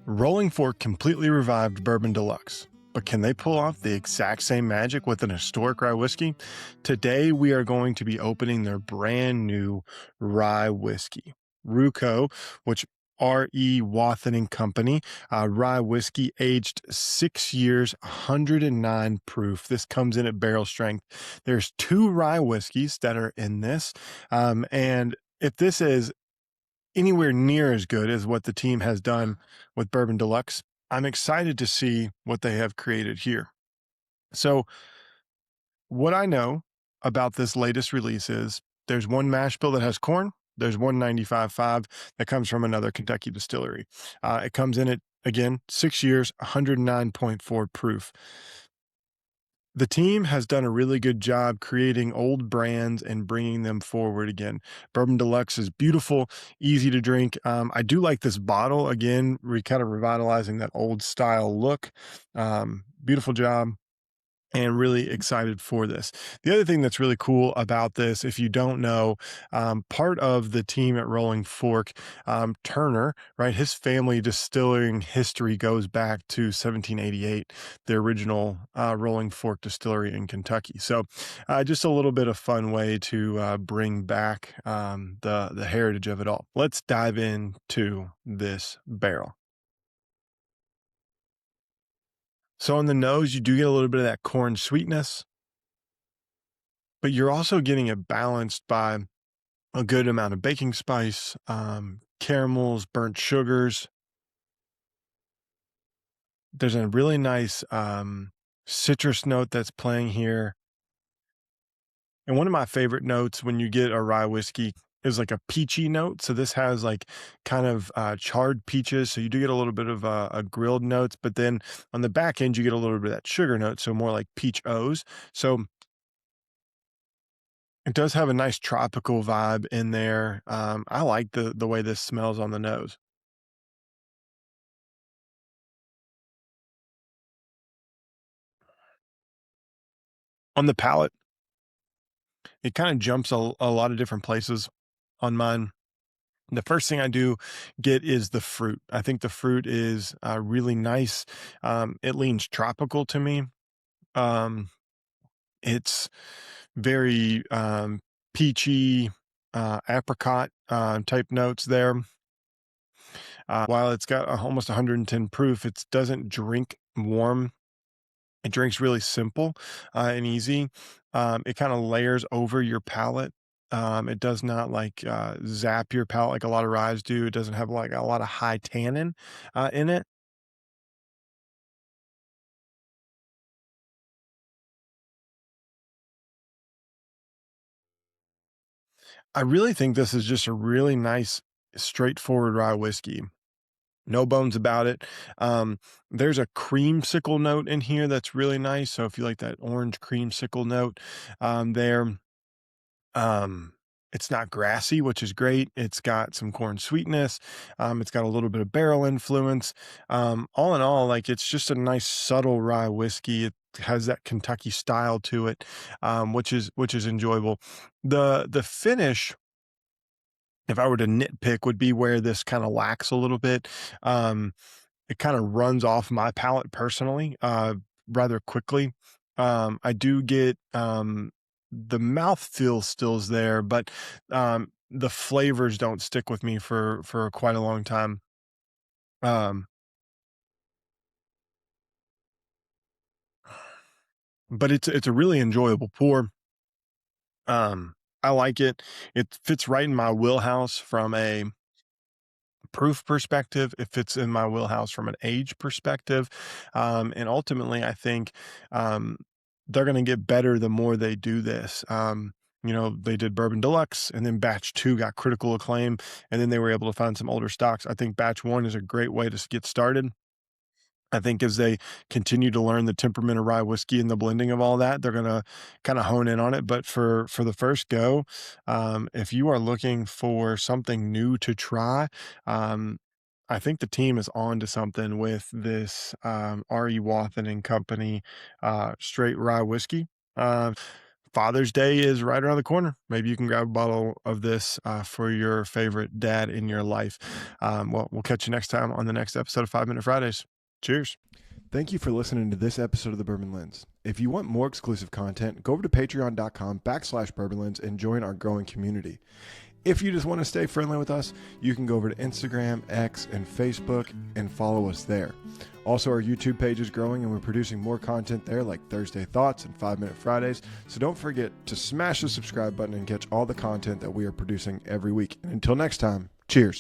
Rolling Fork completely revived Bourbon de Luxe, but can they pull off the exact same magic with an historic rye whiskey? Today, we are going to be opening their brand new rye whiskey, REWCO, which Wathen and Company, rye whiskey aged 6 years, 109 proof. This comes in at barrel strength. There's 2 rye whiskeys that are in this, and if this is anywhere near as good as what the team has done with Bourbon Deluxe, I'm excited to see what they have created here. So, what I know about this latest release is there's one mash bill that has corn, there's one 95.5 that comes from another Kentucky distillery. It comes in at, again, 6 years, 109.4 proof. The team has done a really good job creating old brands and bringing them forward again. Bourbon Deluxe is beautiful, easy to drink. I do like this bottle. Again, kind of revitalizing that old style look. Beautiful job, and really excited for this. The other thing that's really cool about this, if you don't know, part of the team at Rolling Fork, Turner, right, his family distilling history goes back to 1788, the original Rolling Fork distillery in Kentucky. So just a little bit of fun way to bring back the heritage of it all. Let's dive into this barrel. So on the nose, you do get a little bit of that corn sweetness, but you're also getting it balanced by a good amount of baking spice, caramels, burnt sugars. There's a really nice citrus note that's playing here. And one of my favorite notes when you get a rye whiskey is like a peachy note. So this has like kind of charred peaches. So you do get a little bit of a grilled notes, but then on the back end, you get a little bit of that sugar note. So more like peach O's. So it does have a nice tropical vibe in there. I like the way this smells on the nose. On the palate, it kind of jumps a lot of different places on mine. The first thing I do get is the fruit. I think the fruit is really nice. It leans tropical to me. Um, it's very peachy, apricot type notes there. While it's got almost 110 proof, it doesn't drink warm. It drinks really simple and easy. It kind of layers over your palate. It does not like zap your palate like a lot of ryes do. It doesn't have like a lot of high tannin in it. I really think this is just a really nice, straightforward rye whiskey. No bones about it. There's a creamsicle note in here that's really nice. So if you like that orange creamsicle note there, Um, it's not grassy, which is great. It's got some corn sweetness. It's got a little bit of barrel influence. All in all, like it's just a nice subtle rye whiskey. It has that Kentucky style to it, which is enjoyable. The finish, if I were to nitpick, would be where this kind of lacks a little bit. Um, it kind of runs off my palate personally, rather quickly. I do get the mouthfeel still's there, but the flavors don't stick with me for quite a long time. Um, but it's a really enjoyable pour. I like it. It fits right in my wheelhouse from a proof perspective. It fits in my wheelhouse from an age perspective. And ultimately, I think um, they're going to get better the more they do this. They did Bourbon Deluxe and then batch 2 got critical acclaim, and then they were able to find some older stocks. I think batch 1 is a great way to get started. I think as they continue to learn the temperament of rye whiskey and the blending of all that, they're gonna kind of hone in on it. But for the first go, if you are looking for something new to try, um, I think the team is on to something with this R.E. Wathen and Company straight rye whiskey. Father's Day is right around the corner. Maybe you can grab a bottle of this for your favorite dad in your life. Well, we'll catch you next time on the next episode of 5 Minute Fridays. Cheers. Thank you for listening to this episode of The Bourbon Lens. If you want more exclusive content, go over to patreon.com/bourbonlens and join our growing community. If you just want to stay friendly with us, you can go over to Instagram, X, and Facebook and follow us there. Also, our YouTube page is growing and we're producing more content there like Thursday Thoughts and 5 Minute Fridays. So don't forget to smash the subscribe button and catch all the content that we are producing every week. And until next time, cheers.